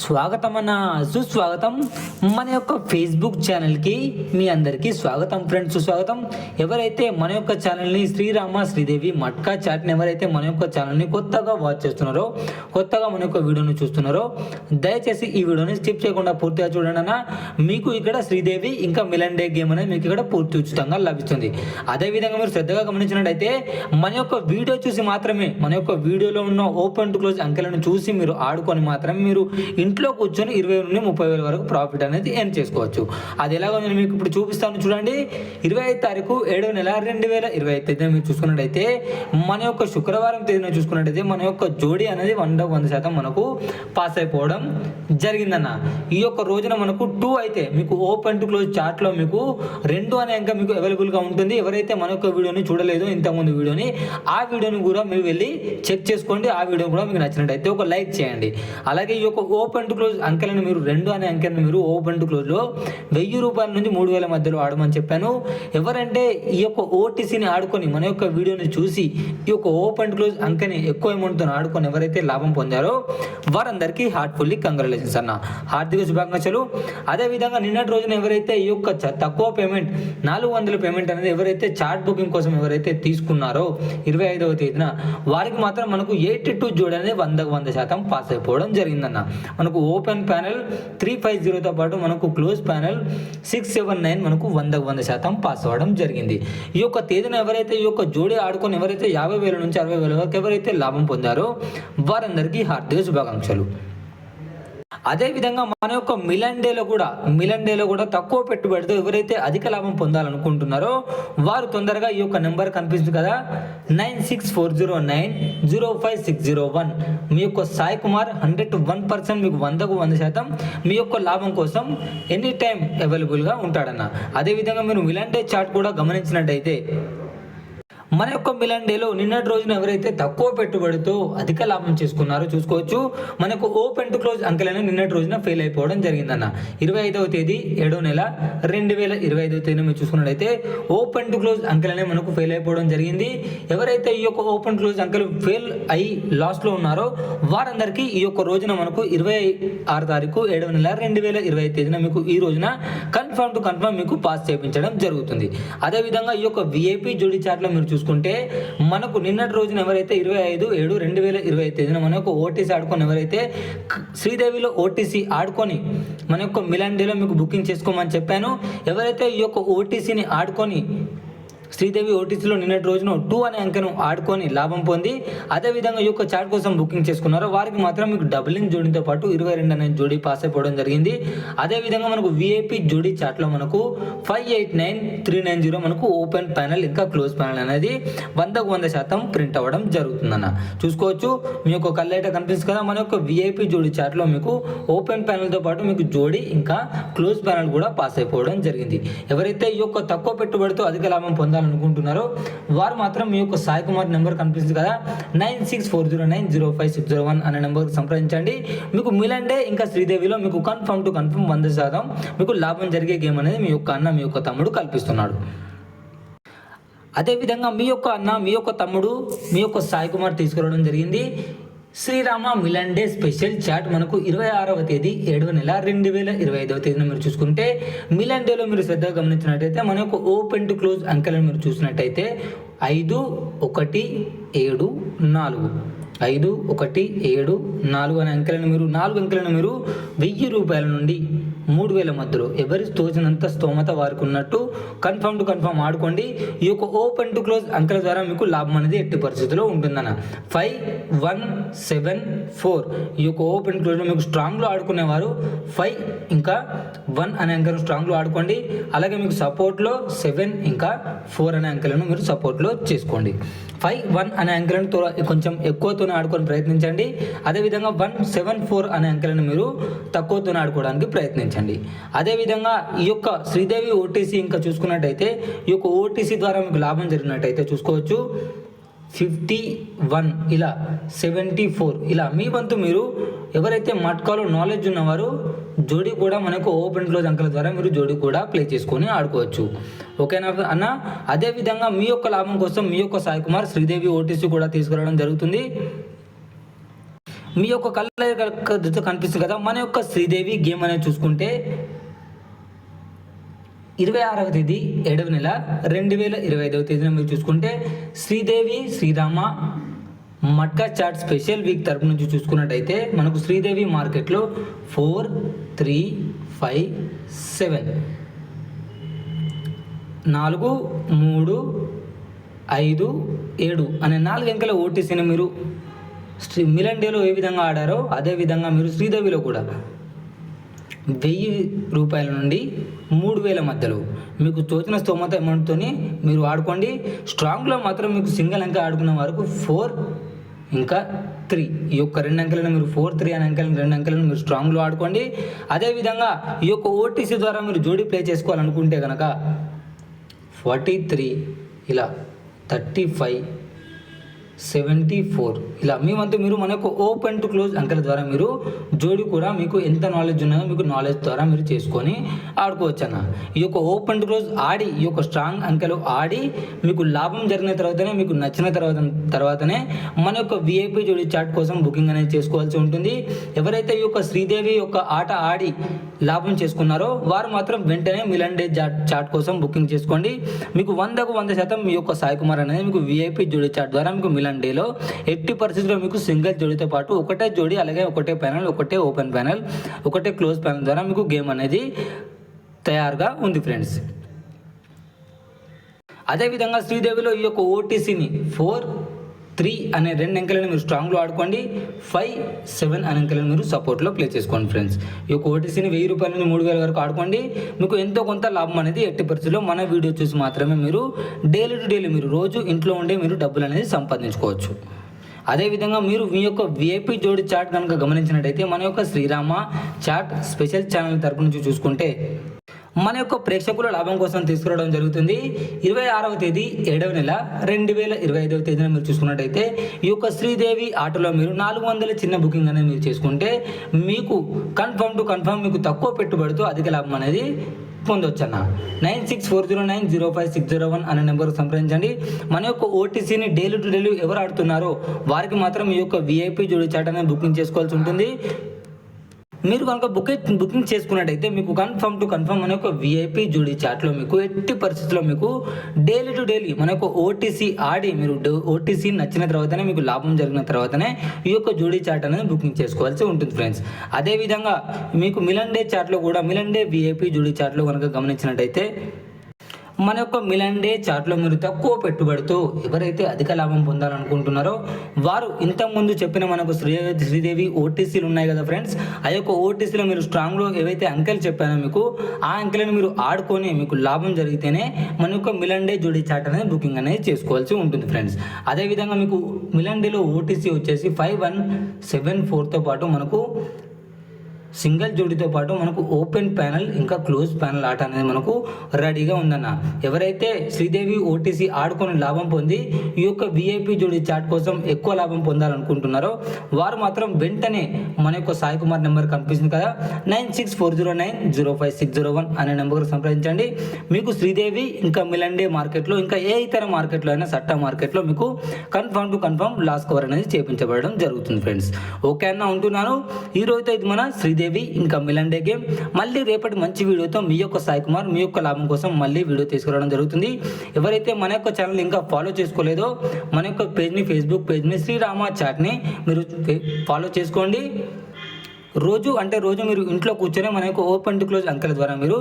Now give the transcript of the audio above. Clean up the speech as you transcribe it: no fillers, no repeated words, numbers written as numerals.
స్వాగతం అన్న సుస్వాగతం మన యొక్క ఫేస్బుక్ ఛానల్కి మీ అందరికీ స్వాగతం ఫ్రెండ్స్, సుస్వాగతం. ఎవరైతే మన యొక్క ఛానల్ని శ్రీరామ శ్రీదేవి మట్కా చాట్ని ఎవరైతే మన యొక్క ఛానల్ని కొత్తగా వాచ్ చేస్తున్నారో, కొత్తగా మన యొక్క వీడియోని చూస్తున్నారో, దయచేసి ఈ వీడియోని స్కిప్ చేయకుండా పూర్తిగా చూడండి అన్న. మీకు ఇక్కడ శ్రీదేవి ఇంకా మిలన్ డే గేమ్ అనేది మీకు ఇక్కడ పూర్తి ఉచితంగా లభిస్తుంది. అదేవిధంగా మీరు శ్రద్ధగా గమనించినట్టయితే మన యొక్క వీడియో చూసి మాత్రమే, మన యొక్క వీడియోలో ఉన్న ఓపెన్ టు క్లోజ్ అంకెలను చూసి మీరు ఆడుకొని మాత్రమే మీరు ఇంట్లో కూర్చొని 20 నుండి 30,000 వరకు ప్రాఫిట్ అనేది ఎర్న్ చేసుకోవచ్చు. అది ఎలాగో నేను మీకు ఇప్పుడు చూపిస్తాను చూడండి. 25 తారీఖు 7వ నెల 2025 తేదీన మీరు చూసుకున్నట్టయితే, మన యొక్క శుక్రవారం తేదీన చూసుకున్నట్టయితే మన యొక్క జోడీ అనేది 100% మనకు పాస్ అయిపోవడం జరిగిందన్న. ఈ యొక్క రోజున మనకు 2 అయితే మీకు ఓపెన్ టు క్లోజ్ చాట్లో మీకు 2 అనే అంక మీకు అవైలబుల్గా ఉంటుంది. ఎవరైతే మన యొక్క వీడియోని చూడలేదో ఇంతకుముందు వీడియోని, ఆ వీడియోని కూడా మీరు వెళ్ళి చెక్ చేసుకోండి. ఆ వీడియో కూడా మీకు నచ్చినట్టయితే ఒక లైక్ చేయండి. అలాగే ఈ యొక్క ఓపెన్ టు క్లోజ్ అంకెలను మీరు 2 అనే అంకెలను మీరు ఓపెన్ టు క్లోజ్లో 1000 రూపాయల నుంచి 3000 మధ్యలో ఆడమని చెప్పాను. ఎవరంటే ఈ యొక్క ఓటీసీని ఆడుకొని మన యొక్క వీడియోని చూసి ఈ యొక్క ఓపెన్ టు క్లోజ్ అంకెని ఎక్కువ అమౌంట్తో ఆడుకొని ఎవరైతే లాభం పొందారో వారందరికీ హార్ట్ఫుల్లీ కంగ్రాచులేషన్స్ అన్న, హార్దిక శుభాకాంక్షలు. అదేవిధంగా నిన్నటి రోజున ఎవరైతే ఈ యొక్క తక్కువ పేమెంట్ 400 పేమెంట్ అనేది ఎవరైతే చాట్ బుకింగ్ కోసం ఎవరైతే తీసుకున్నారో 25వ తేదీన, వారికి మాత్రం మనకు 82 జోడి అనేది 100% పాస్ అయిపోవడం జరిగిందన్న. మనకు ఓపెన్ ప్యానెల్ 350తో పాటు మనకు క్లోజ్ ప్యానెల్ 679 మనకు 100% పాస్ అవ్వడం జరిగింది. ఈ యొక్క తేదీన ఎవరైతే ఈ యొక్క జోడీ ఆడుకొని ఎవరైతే 50,000 నుంచి 60,000 వరకు ఎవరైతే లాభం పొందారో వారందరికీ హార్దిక శుభాకాంక్షలు. అదేవిధంగా మన యొక్క మిలన్ డేలో కూడా తక్కువ పెట్టుబడితో ఎవరైతే అధిక లాభం పొందాలనుకుంటున్నారో వారు తొందరగా ఈ యొక్క నెంబర్ కనిపిస్తుంది కదా, 9640905601, మీ యొక్క సాయి కుమార్ 101% మీకు 100% మీ యొక్క లాభం కోసం ఎనీ టైం అవైలబుల్గా ఉంటాడన్న. అదేవిధంగా మీరు మిలన్ డే చార్ట్ కూడా గమనించినట్టయితే మన యొక్క మిలన్ డేలో నిన్నటి రోజున ఎవరైతే తక్కువ పెట్టుబడితో అధిక లాభం చేసుకున్నారో చూసుకోవచ్చు. మనకు ఓపెన్ టు క్లోజ్ అంకెలను నిన్నటి రోజున ఫెయిల్ అయిపోవడం జరిగిందన్న. 25వ తేదీ 7వ నెల 2025 తేదీన మీరు చూసుకున్నట్లయితే ఓపెన్ టు క్లోజ్ అంకెలనే మనకు ఫెయిల్ అయిపోవడం జరిగింది. ఎవరైతే ఈ యొక్క ఓపెన్ క్లోజ్ అంకెలు ఫెయిల్ అయ్యి లాస్ట్లో ఉన్నారో వారందరికీ ఈ యొక్క రోజున మనకు 26 తారీఖు 7వ నెల 2025 తేదీన మీకు ఈ రోజున కన్ఫర్మ్ టు కన్ఫర్మ్ మీకు పాస్ చేయించడం జరుగుతుంది. అదేవిధంగా ఈ యొక్క విఐపి జోడీ చాట్లో మీరు చూసుకుంటే మనకు నిన్నటి రోజున ఎవరైతే 25/7/2025 తేదీన మన యొక్క ఓటీసీ ఆడుకొని ఎవరైతే శ్రీదేవిలో ఓటీసీ ఆడుకొని మన యొక్క మిలన్ డేలో మీకు బుకింగ్ చేసుకోమని చెప్పాను. ఎవరైతే ఈ యొక్క ఓటీసీని ఆడుకొని శ్రీదేవి ఓటీసీలో నిన్నటి రోజున 2 అనే అంకెను ఆడుకొని లాభం పొంది అదేవిధంగా ఈ యొక్క చాట్ కోసం బుకింగ్ చేసుకున్నారో వారికి మాత్రం మీకు డబులింగ్ జోడీతో పాటు 22 అనే జోడీ పాస్ అయిపోవడం జరిగింది. అదేవిధంగా మనకు విఐపి జోడీ చాట్లో మనకు 589390 మనకు ఓపెన్ ప్యానెల్ ఇంకా క్లోజ్ ప్యానెల్ అనేది 100% ప్రింట్ అవ్వడం జరుగుతుందన్న. చూసుకోవచ్చు, మీ యొక్క కళ్ళైతే కనిపిస్తుంది కదా. మన యొక్క విఐపి జోడీ చాట్లో మీకు ఓపెన్ ప్యానెల్తో పాటు మీకు జోడీ ఇంకా క్లోజ్ ప్యానెల్ కూడా పాస్ అయిపోవడం జరిగింది. ఎవరైతే ఈ యొక్క తక్కువ పెట్టుబడితో అధిక లాభం పొందాలనుకుంటున్నారో వారు మాత్రం మీ యొక్క సాయి కుమార్ నెంబర్ కనిపిస్తుంది కదా, 9640905601 అనే నెంబర్కి సంప్రదించండి. మీకు మిలన్ డే ఇంకా శ్రీదేవిలో మీకు కన్ఫర్మ్ టు కన్ఫర్మ్ 100% మీకు లాభం జరిగే గేమ్ అనేది మీ యొక్క అన్న, మీ యొక్క తమ్ముడు కల్పిస్తున్నాడు. అదేవిధంగా మీ యొక్క అన్న, మీ యొక్క తమ్ముడు, మీ యొక్క సాయి కుమార్ తీసుకురావడం జరిగింది. Srirama Milan day special chart మనకు 26వ తేదీ 7వ నెల 2025 తేదీన మీరు చూసుకుంటే మిలన్ డేలో మీరు శ్రద్ధగా గమనించినట్టయితే మన యొక్క ఓపెన్ టు క్లోజ్ అంకెలను మీరు చూసినట్టయితే 5174 5174 అనే అంకెలను మీరు 4 అంకెలను మీరు 1000 రూపాయల నుండి 3000 మధ్యలో ఎవరి తోచినంత స్తోమత వారికి ఉన్నట్టు కన్ఫర్మ్ టు కన్ఫర్మ్ ఆడుకోండి. ఈ యొక్క ఓపెన్ టు క్లోజ్ అంకెల ద్వారా మీకు లాభం అనేది ఎట్టి పరిస్థితుల్లో ఉంటుందన్న. 5174 ఈ యొక్క ఓపెన్ క్లోజ్లో మీకు స్ట్రాంగ్లో ఆడుకునేవారు 5 ఇంకా 1 అనే అంకెలను స్ట్రాంగ్లో ఆడుకోండి. అలాగే మీకు సపోర్ట్లో 7 ఇంకా 4 అనే అంకెలను మీరు సపోర్ట్లో చేసుకోండి. 5-1 అనే అంకెలను కొంచెం ఎక్కువతోనే ఆడుకొని ప్రయత్నించండి. అదేవిధంగా 174 అనే అంకెలను మీరు తక్కువతోనే ఆడుకోవడానికి ప్రయత్నించండి. అదేవిధంగా ఈ యొక్క శ్రీదేవి ఓటీసీ ఇంకా చూసుకున్నట్టయితే ఈ యొక్క ఓటీసీ ద్వారా మీకు లాభం జరిగినట్టయితే చూసుకోవచ్చు 51 ఇలా 74 ఇలా మీ వంతు మీరు ఎవరైతే మట్కాలో నాలెడ్జ్ ఉన్నవారో జోడీ కూడా మనకు ఓపెన్ క్లోజ్ అంకెల ద్వారా మీరు జోడీ కూడా ప్లే చేసుకొని ఆడుకోవచ్చు. ఓకేనా అన్న. అదేవిధంగా మీ యొక్క లాభం కోసం మీ యొక్క సాయి కుమార్ శ్రీదేవి ఓటీసీ కూడా తీసుకురావడం జరుగుతుంది. మీ యొక్క కళ్ళ కనిపిస్తుంది కదా, మన యొక్క శ్రీదేవి గేమ్ అనేది చూసుకుంటే 26వ తేదీ 7వ నెల 2025వ తేదీన మీరు చూసుకుంటే Sridevi Srirama Matka chart special week తరపు నుంచి చూసుకున్నట్టయితే మనకు శ్రీదేవి మార్కెట్లో 4 3 5 7 4 3 5 7 అనే 4 అంకెల ఓటీసీని మీరు మిలన్ డేలో ఏ విధంగా ఆడారో అదే విధంగా మీరు శ్రీదేవిలో కూడా 1000 రూపాయల నుండి 3000 మధ్యలో మీకు తోచిన స్తోమత అమౌంట్తో మీరు ఆడుకోండి. స్ట్రాంగ్లో మాత్రం మీకు సింగిల్ అంకె ఆడుకున్న వరకు 4 ఇంకా 3 ఈ యొక్క 2 అంకెలను మీరు 4 3 అనే అంకెలను 2 అంకెలను మీరు స్ట్రాంగ్లో ఆడుకోండి. అదేవిధంగా ఈ యొక్క ఓటీసీ ద్వారా మీరు జోడీ ప్లే చేసుకోవాలనుకుంటే కనుక 43 ఇలా 35 74 ఇలా మీ వంతు మీరు మన యొక్క ఓపెన్ టు క్లోజ్ అంకెల ద్వారా మీరు జోడి కూడా మీకు ఎంత నాలెడ్జ్ ఉన్నాయో మీకు నాలెడ్జ్ ద్వారా మీరు చేసుకొని ఆడుకోవచ్చు అన్న. ఈ యొక్క ఓపెన్ టు క్లోజ్ ఆడి ఈ యొక్క స్ట్రాంగ్ అంకెలు ఆడి మీకు లాభం జరిగిన తర్వాతనే మీకు నచ్చిన తర్వాతనే మన యొక్క విఐపి జోడి చాట్ కోసం బుకింగ్ అనేది చేసుకోవాల్సి ఉంటుంది. ఎవరైతే ఈ యొక్క శ్రీదేవి యొక్క ఆట ఆడి లాభం చేసుకున్నారో వారు మాత్రం వెంటనే మిలన్ డే చాట్ కోసం బుకింగ్ చేసుకోండి. మీకు 100కు 100% మీ యొక్క సాయి కుమార్ అనేది మీకు విఐపి జోడి చాట్ ద్వారా మీకు మిలన్ డేలో ఎట్టి పరిస్థితుల్లో మీకు సింగిల్ జోడితో పాటు ఒకటే జోడి అలాగే ఒకటే ప్యానల్ ఒకటే ఓపెన్ ప్యానల్ ఒకటే క్లోజ్ ప్యానల్ ద్వారా మీకు గేమ్ అనేది తయారుగా ఉంది ఫ్రెండ్స్. అదేవిధంగా శ్రీదేవిలో ఈ యొక్క ఓటీసీని 4 3 అనే 2 అంకెలను మీరు స్ట్రాంగ్లో ఆడుకోండి. 5 7 అనే అంకెలను మీరు సపోర్ట్లో ప్లే చేసుకోండి ఫ్రెండ్స్. ఈ యొక్క ఓటీసీని 1000 రూపాయల నుంచి 3000 వరకు ఆడుకోండి. మీకు ఎంతో కొంత లాభం అనేది ఎట్టి పరిస్థితుల్లో మన వీడియో చూసి మాత్రమే మీరు డైలీ టు డైలీ మీరు రోజు ఇంట్లో ఉండే మీరు డబ్బులు అనేది సంపాదించుకోవచ్చు. అదేవిధంగా మీరు మీ యొక్క విఐపి జోడి చాట్ కనుక గమనించినట్టయితే మన యొక్క శ్రీరామ చాట్ స్పెషల్ ఛానల్ తరపు నుంచి చూసుకుంటే మన యొక్క ప్రేక్షకుల లాభం కోసం తీసుకురావడం జరుగుతుంది. 26వ తేదీ 7వ నెల 2025వ తేదీన మీరు చూసుకున్నట్టయితే ఈ యొక్క శ్రీదేవి ఆటలో మీరు 400 చిన్న బుకింగ్ అనేది మీరు చేసుకుంటే మీకు కన్ఫర్మ్ మీకు తక్కువ పెట్టుబడితో అధిక లాభం అనేది పొందవచ్చు అన్న. 9640905601 అనే నెంబర్కి సంప్రదించండి. మన యొక్క ఓటీసీని డైలీ టు డైలీ ఎవరు ఆడుతున్నారో వారికి మాత్రం ఈ యొక్క విఐపి జోడి చాట్ అనేది బుకింగ్ చేసుకోవాల్సి ఉంటుంది. మీరు కనుక బుకింగ్ చేసుకున్నట్టయితే మీకు కన్ఫర్మ్ మన యొక్క విఐపి జోడీ చాట్లో మీకు ఎట్టి పరిస్థితుల్లో మీకు డైలీ టు డైలీ మన యొక్క ఓటీసీ ఆడి మీరు ఓటీసీ నచ్చిన తర్వాతనే మీకు లాభం జరిగిన తర్వాతనే ఈ యొక్క జోడీ చాట్ అనేది బుకింగ్ చేసుకోవాల్సి ఉంటుంది ఫ్రెండ్స్. అదేవిధంగా మీకు మిలన్ డే చాట్లో కూడా మిలన్ డే విఐపి జోడీ చాట్లో కనుక గమనించినట్టయితే మన యొక్క మిలన్ డే చాట్లో మీరు తక్కువ పెట్టుబడితో ఎవరైతే అధిక లాభం పొందాలనుకుంటున్నారో వారు ఇంతకుముందు చెప్పిన మనకు శ్రీదేవి ఓటీసీలు ఉన్నాయి కదా ఫ్రెండ్స్, ఆ యొక్క ఓటీసీలో మీరు స్ట్రాంగ్లో ఏవైతే అంకెలు చెప్పానో మీకు ఆ అంకెలను మీరు ఆడుకొని మీకు లాభం జరిగితేనే మన యొక్క మిలన్ డే జోడీ చాట్ అనేది బుకింగ్ అనేది చేసుకోవాల్సి ఉంటుంది ఫ్రెండ్స్. అదేవిధంగా మీకు మిలన్ డేలో ఓటీసీ వచ్చేసి 5174తో పాటు మనకు సింగిల్ జోడితో పాటు మనకు ఓపెన్ ప్యానల్ ఇంకా క్లోజ్ ప్యానల్ ఆట అనేది మనకు రెడీగా ఉందన్న. ఎవరైతే శ్రీదేవి ఓటీసీ ఆడుకొని లాభం పొంది ఈ యొక్క విఐపి జోడి చాట్ కోసం ఎక్కువ లాభం పొందాలనుకుంటున్నారో వారు మాత్రం వెంటనే మన యొక్క సాయి కుమార్ నెంబర్ కనిపిస్తుంది కదా 9640905601 అనే నెంబర్కి సంప్రదించండి. మీకు శ్రీదేవి ఇంకా మిలన్ డే మార్కెట్లో ఇంకా ఏ ఇతర మార్కెట్లో అయినా సట్టా మార్కెట్లో మీకు కన్ఫర్మ్ లాస్ కవర్ అనేది చేపించబడడం జరుగుతుంది ఫ్రెండ్స్. ఓకే అన్న ఉంటున్నాను. ఈ రోజుతో ఇది మన శ్రీదేవి ఇంకా మిలన్ డే గేమ్. మళ్ళీ రేపటి మంచి వీడియోతో మీ యొక్క సాయి కుమార్ మీ యొక్క లాభం కోసం మళ్ళీ వీడియో తీసుకురావడం జరుగుతుంది. ఎవరైతే మన యొక్క ఛానల్ ఇంకా ఫాలో చేసుకోలేదో మన యొక్క పేజ్ని ఫేస్బుక్ పేజ్ని శ్రీరామ చాట్ని మీరు ఫాలో చేసుకోండి. రోజు మీరు ఇంట్లో కూర్చొని మన యొక్క ఓపెన్ టు క్లోజ్ అంకెల ద్వారా మీరు